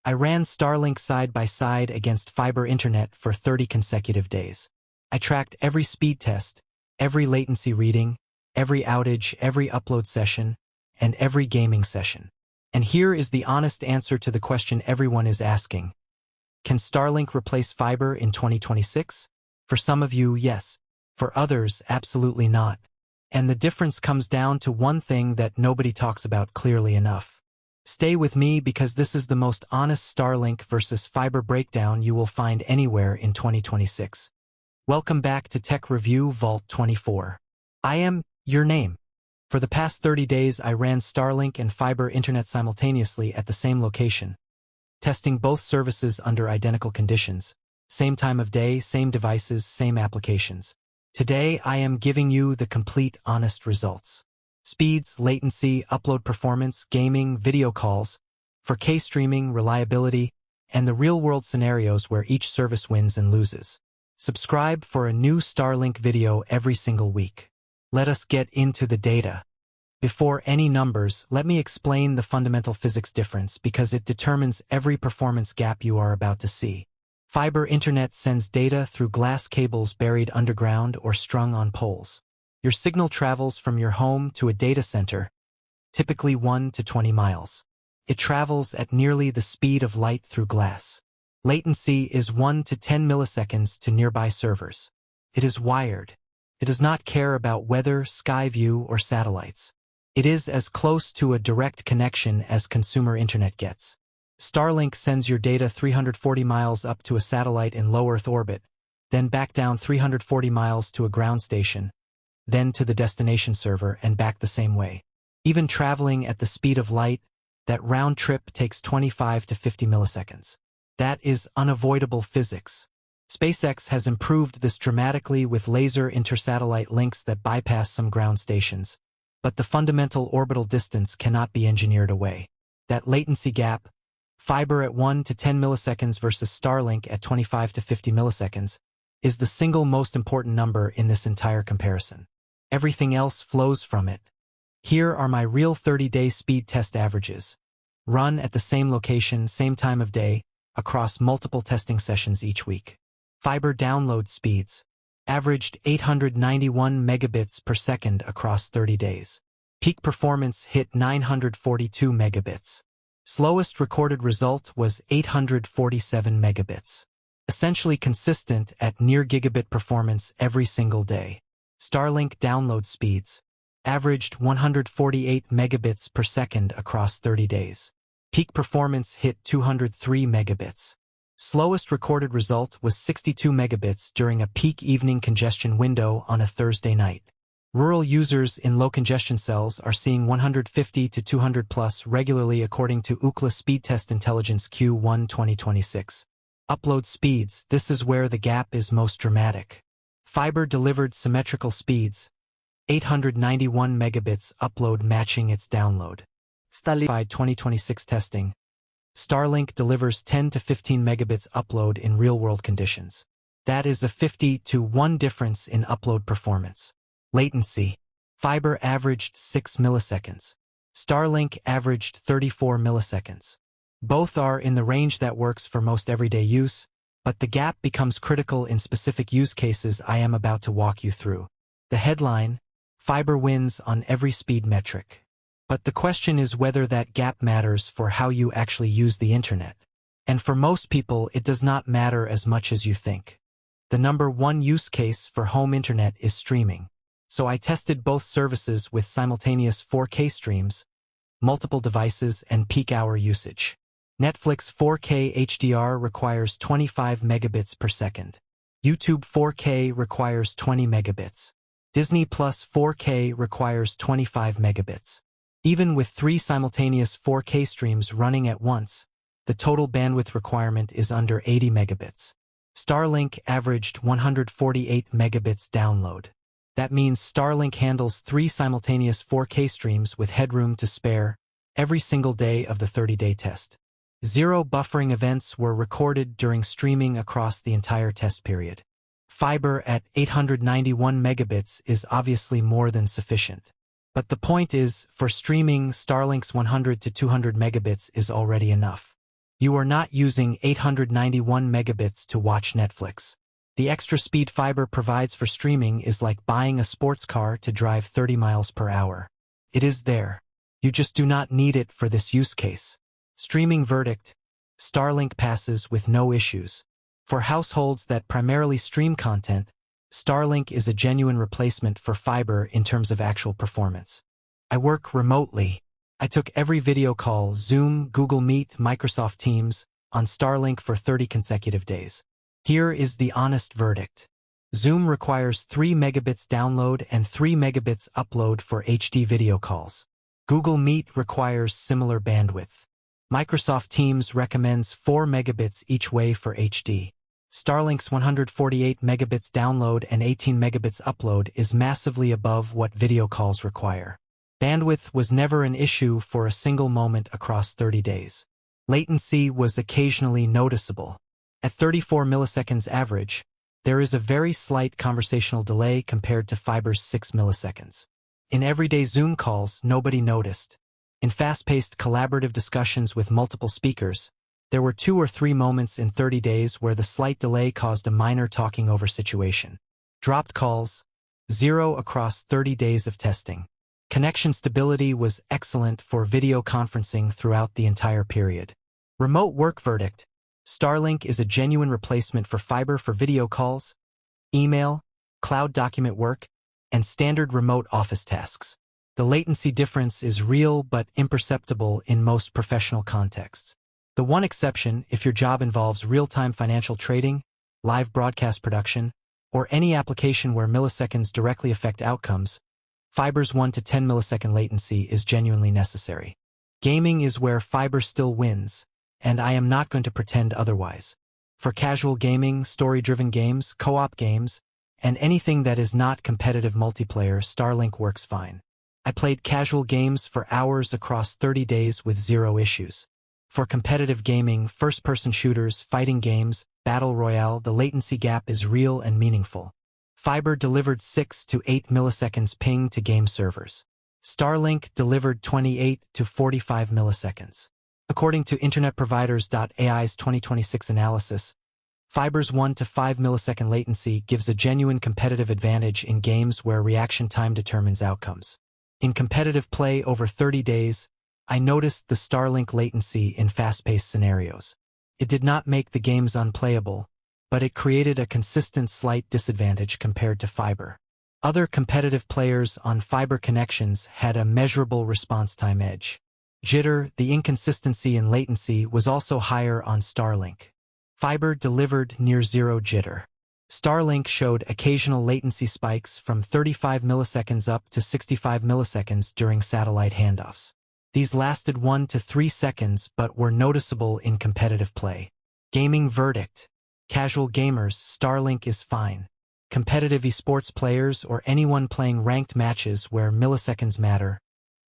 I ran Starlink side by side against fiber internet for 30 consecutive days. I tracked every speed test, every latency reading, every outage, every upload session, and every gaming session. And here is the honest answer to the question everyone is asking. Can Starlink replace fiber in 2026? For some of you, yes. For others, absolutely not. And the difference comes down to one thing that nobody talks about clearly enough. Stay with me because this is the most honest Starlink versus fiber breakdown you will find anywhere in 2026. Welcome back to Tech Review Vault 24. I am your name. For the past 30 days, I ran Starlink and fiber internet simultaneously at the same location, testing both services under identical conditions, same time of day, same devices, same applications. Today, I am giving you the complete, honest results. Speeds, latency, upload performance, gaming, video calls, 4K streaming, reliability, and the real-world scenarios where each service wins and loses. Subscribe for a new Starlink video every single week. Let us get into the data. Before any numbers, let me explain the fundamental physics difference because it determines every performance gap you are about to see. Fiber internet sends data through glass cables buried underground or strung on poles. Your signal travels from your home to a data center, typically 1 to 20 miles. It travels at nearly the speed of light through glass. Latency is 1 to 10 milliseconds to nearby servers. It is wired. It does not care about weather, sky view, or satellites. It is as close to a direct connection as consumer internet gets. Starlink sends your data 340 miles up to a satellite in low Earth orbit, then back down 340 miles to a ground station, then to the destination server and back the same way. Even traveling at the speed of light, that round trip takes 25 to 50 milliseconds. That is unavoidable physics. SpaceX has improved this dramatically with laser intersatellite links that bypass some ground stations. But the fundamental orbital distance cannot be engineered away. That latency gap, fiber at 1 to 10 milliseconds versus Starlink at 25 to 50 milliseconds, is the single most important number in this entire comparison. Everything else flows from it. Here are my real 30-day speed test averages. Run at the same location, same time of day, across multiple testing sessions each week. Fiber download speeds averaged 891 megabits per second across 30 days. Peak performance hit 942 megabits. Slowest recorded result was 847 megabits. Essentially consistent at near gigabit performance every single day. Starlink download speeds averaged 148 megabits per second across 30 days. Peak performance hit 203 megabits. Slowest recorded result was 62 megabits during a peak evening congestion window on a Thursday night. Rural users in low congestion cells are seeing 150 to 200 plus regularly according to Ookla Speed Test Intelligence Q1 2026. Upload speeds, this is where the gap is most dramatic. Fiber delivered symmetrical speeds, 891 megabits upload matching its download. Starlink 2026 testing. Starlink delivers 10 to 15 megabits upload in real-world conditions. That is a 50 to 1 difference in upload performance. Latency. Fiber averaged 6 milliseconds. Starlink averaged 34 milliseconds. Both are in the range that works for most everyday use, but the gap becomes critical in specific use cases I am about to walk you through. The headline: fiber wins on every speed metric. But the question is whether that gap matters for how you actually use the internet. And for most people, it does not matter as much as you think. The number one use case for home internet is streaming. So I tested both services with simultaneous 4K streams, multiple devices, and peak hour usage. Netflix 4K HDR requires 25 megabits per second. YouTube 4K requires 20 megabits. Disney Plus 4K requires 25 megabits. Even with 3 simultaneous 4K streams running at once, the total bandwidth requirement is under 80 megabits. Starlink averaged 148 megabits download. That means Starlink handles 3 simultaneous 4K streams with headroom to spare every single day of the 30-day test. 0 buffering events were recorded during streaming across the entire test period. Fiber at 891 megabits is obviously more than sufficient. But the point is, for streaming, Starlink's 100 to 200 megabits is already enough. You are not using 891 megabits to watch Netflix. The extra speed fiber provides for streaming is like buying a sports car to drive 30 miles per hour. It is there. You just do not need it for this use case. Streaming verdict: Starlink passes with no issues. For households that primarily stream content, Starlink is a genuine replacement for fiber in terms of actual performance. I work remotely. I took every video call, Zoom, Google Meet, Microsoft Teams, on Starlink for 30 consecutive days. Here is the honest verdict. Zoom requires 3 megabits download and 3 megabits upload for HD video calls. Google Meet requires similar bandwidth. Microsoft Teams recommends 4 megabits each way for HD. Starlink's 148 megabits download and 18 megabits upload is massively above what video calls require. Bandwidth was never an issue for a single moment across 30 days. Latency was occasionally noticeable. At 34 milliseconds average, there is a very slight conversational delay compared to fiber's 6 milliseconds. In everyday Zoom calls, nobody noticed. In fast-paced collaborative discussions with multiple speakers, there were 2 or 3 moments in 30 days where the slight delay caused a minor talking over situation. Dropped calls, 0 across 30 days of testing. Connection stability was excellent for video conferencing throughout the entire period. Remote work verdict: Starlink is a genuine replacement for fiber for video calls, email, cloud document work, and standard remote office tasks. The latency difference is real but imperceptible in most professional contexts. The one exception, if your job involves real-time financial trading, live broadcast production, or any application where milliseconds directly affect outcomes, fiber's 1 to 10 millisecond latency is genuinely necessary. Gaming is where fiber still wins, and I am not going to pretend otherwise. For casual gaming, story-driven games, co-op games, and anything that is not competitive multiplayer, Starlink works fine. I played casual games for hours across 30 days with 0 issues. For competitive gaming, first-person shooters, fighting games, battle royale, the latency gap is real and meaningful. Fiber delivered 6 to 8 milliseconds ping to game servers. Starlink delivered 28 to 45 milliseconds. According to InternetProviders.ai's 2026 analysis, fiber's 1 to 5 millisecond latency gives a genuine competitive advantage in games where reaction time determines outcomes. In competitive play over 30 days, I noticed the Starlink latency in fast-paced scenarios. It did not make the games unplayable, but it created a consistent slight disadvantage compared to fiber. Other competitive players on fiber connections had a measurable response time edge. Jitter, the inconsistency in latency, was also higher on Starlink. Fiber delivered near 0 jitter. Starlink showed occasional latency spikes from 35 milliseconds up to 65 milliseconds during satellite handoffs. These lasted 1 to 3 seconds but were noticeable in competitive play. Gaming verdict: casual gamers, Starlink is fine. Competitive esports players or anyone playing ranked matches where milliseconds matter,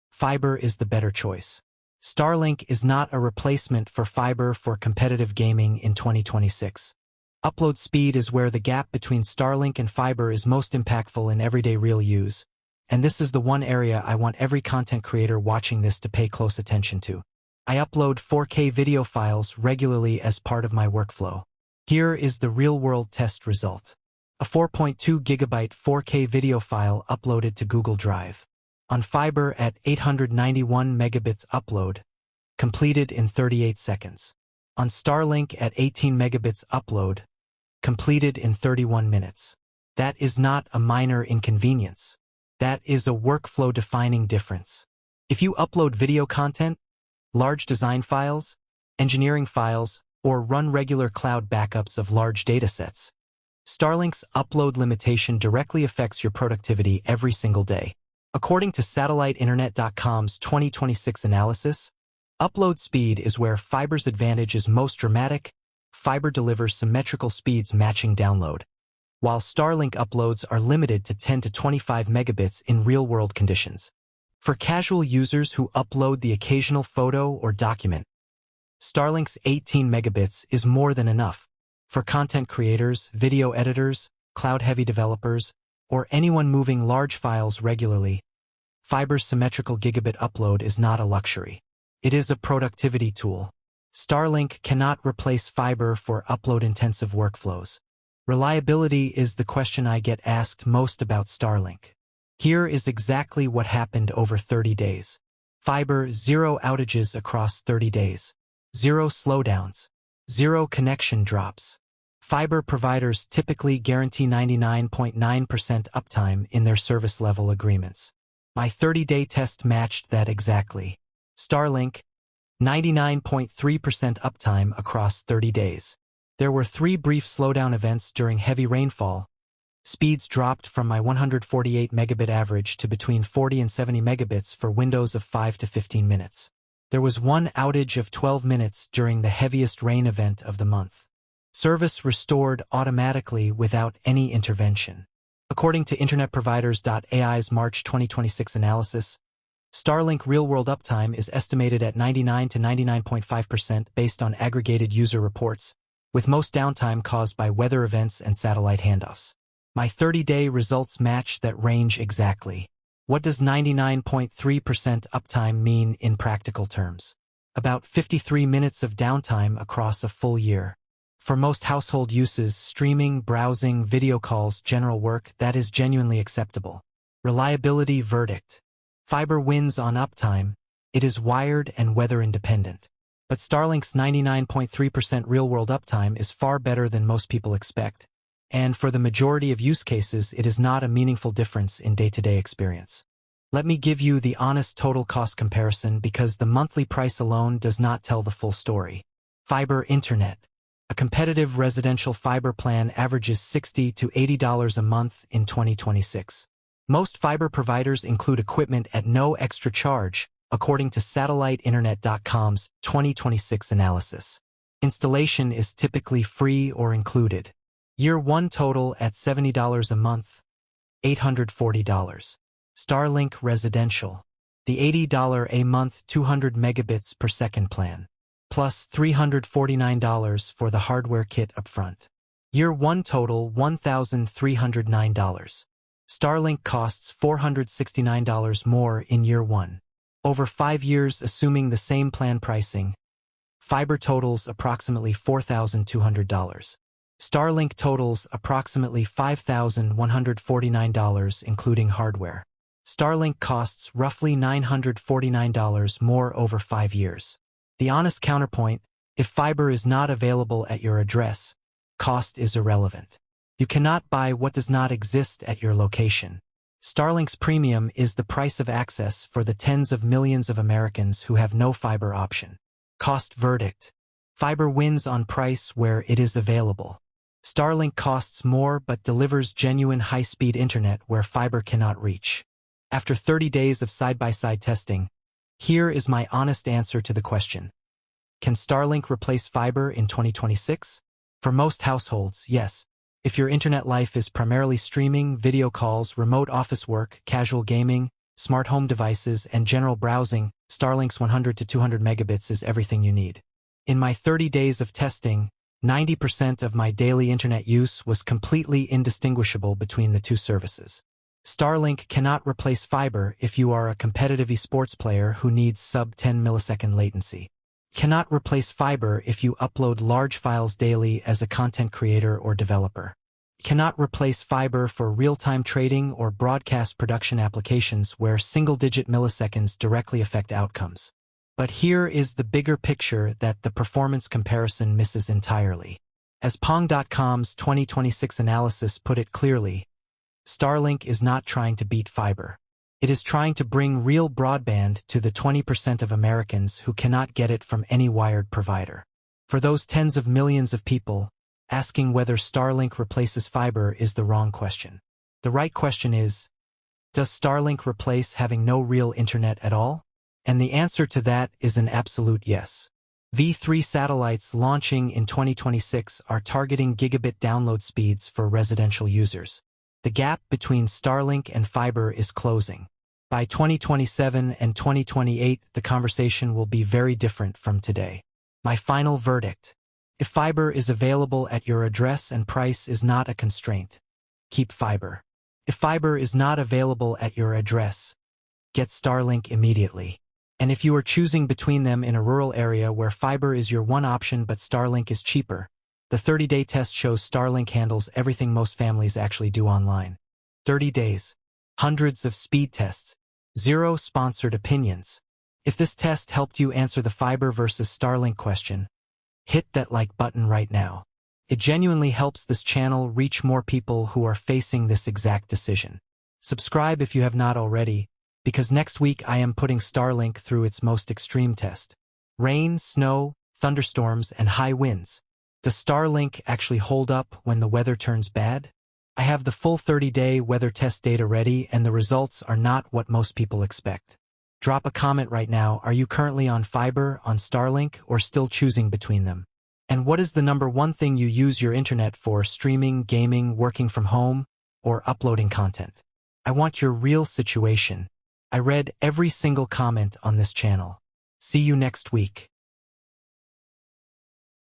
fiber is the better choice. Starlink is not a replacement for fiber for competitive gaming in 2026. Upload speed is where the gap between Starlink and fiber is most impactful in everyday real use, and this is the one area I want every content creator watching this to pay close attention to. I upload 4K video files regularly as part of my workflow. Here is the real-world test result. A 4.2 gigabyte 4K video file uploaded to Google Drive. On fiber at 891 megabits upload, completed in 38 seconds. On Starlink at 18 megabits upload, completed in 31 minutes. That is not a minor inconvenience. That is a workflow-defining difference. If you upload video content, large design files, engineering files, or run regular cloud backups of large datasets, Starlink's upload limitation directly affects your productivity every single day. According to SatelliteInternet.com's 2026 analysis, upload speed is where fiber's advantage is most dramatic. Fiber delivers symmetrical speeds matching download, while Starlink uploads are limited to 10 to 25 megabits in real-world conditions. For casual users who upload the occasional photo or document, Starlink's 18 megabits is more than enough. For content creators, video editors, cloud-heavy developers, or anyone moving large files regularly, fiber's symmetrical gigabit upload is not a luxury. It is a productivity tool. Starlink cannot replace fiber for upload-intensive workflows. Reliability is the question I get asked most about Starlink. Here is exactly what happened over 30 days. Fiber, 0 outages across 30 days. 0 slowdowns. 0 connection drops. Fiber providers typically guarantee 99.9% uptime in their service level agreements. My 30-day test matched that exactly. Starlink, 99.3% uptime across 30 days. There were 3 brief slowdown events during heavy rainfall. Speeds dropped from my 148 megabit average to between 40 and 70 megabits for windows of 5 to 15 minutes. There was 1 outage of 12 minutes during the heaviest rain event of the month. Service restored automatically without any intervention. According to InternetProviders.ai's March 2026 analysis, Starlink real-world uptime is estimated at 99 to 99.5% based on aggregated user reports, with most downtime caused by weather events and satellite handoffs. My 30-day results match that range exactly. What does 99.3% uptime mean in practical terms? About 53 minutes of downtime across a full year. For most household uses, streaming, browsing, video calls, general work, that is genuinely acceptable. Reliability verdict. Fiber wins on uptime. It is wired and weather independent. But Starlink's 99.3% real-world uptime is far better than most people expect. And for the majority of use cases, it is not a meaningful difference in day-to-day experience. Let me give you the honest total cost comparison because the monthly price alone does not tell the full story. Fiber Internet. A competitive residential fiber plan averages $60 to $80 a month in 2026. Most fiber providers include equipment at no extra charge, according to SatelliteInternet.com's 2026 analysis. Installation is typically free or included. Year 1 total at $70 a month, $840. Starlink Residential. The $80 a month 200 megabits per second plan, plus $349 for the hardware kit upfront. Year 1 total $1,309. Starlink costs $469 more in year 1. Over 5 years assuming the same plan pricing, fiber totals approximately $4,200. Starlink totals approximately $5,149 including hardware. Starlink costs roughly $949 more over 5 years. The honest counterpoint, if fiber is not available at your address, cost is irrelevant. You cannot buy what does not exist at your location. Starlink's premium is the price of access for the tens of millions of Americans who have no fiber option. Cost verdict. Fiber wins on price where it is available. Starlink costs more but delivers genuine high-speed internet where fiber cannot reach. After 30 days of side-by-side testing, here is my honest answer to the question. Can Starlink replace fiber in 2026? For most households, yes. If your internet life is primarily streaming, video calls, remote office work, casual gaming, smart home devices, and general browsing, Starlink's 100 to 200 megabits is everything you need. In my 30 days of testing, 90% of my daily internet use was completely indistinguishable between the two services. Starlink cannot replace fiber if you are a competitive esports player who needs sub-10 millisecond latency. Cannot replace fiber if you upload large files daily as a content creator or developer. Cannot replace fiber for real-time trading or broadcast production applications where single-digit milliseconds directly affect outcomes. But here is the bigger picture that the performance comparison misses entirely. As Pong.com's 2026 analysis put it clearly, Starlink is not trying to beat fiber. It is trying to bring real broadband to the 20% of Americans who cannot get it from any wired provider. For those tens of millions of people, asking whether Starlink replaces fiber is the wrong question. The right question is, does Starlink replace having no real internet at all? And the answer to that is an absolute yes. V3 satellites launching in 2026 are targeting gigabit download speeds for residential users. The gap between Starlink and fiber is closing. By 2027 and 2028, the conversation will be very different from today. My final verdict. If fiber is available at your address and price is not a constraint, keep fiber. If fiber is not available at your address, get Starlink immediately. And if you are choosing between them in a rural area where fiber is your one option but Starlink is cheaper, the 30-day test shows Starlink handles everything most families actually do online. 30 days. Hundreds of speed tests. 0 sponsored opinions. If this test helped you answer the fiber versus Starlink question, hit that like button right now. It genuinely helps this channel reach more people who are facing this exact decision. Subscribe if you have not already, because next week I am putting Starlink through its most extreme test. Rain, snow, thunderstorms, and high winds. Does Starlink actually hold up when the weather turns bad? I have the full 30-day weather test data ready, and the results are not what most people expect. Drop a comment right now. Are you currently on fiber, on Starlink, or still choosing between them? And what is the number one thing you use your internet for: streaming, gaming, working from home, or uploading content? I want your real situation. I read every single comment on this channel. See you next week.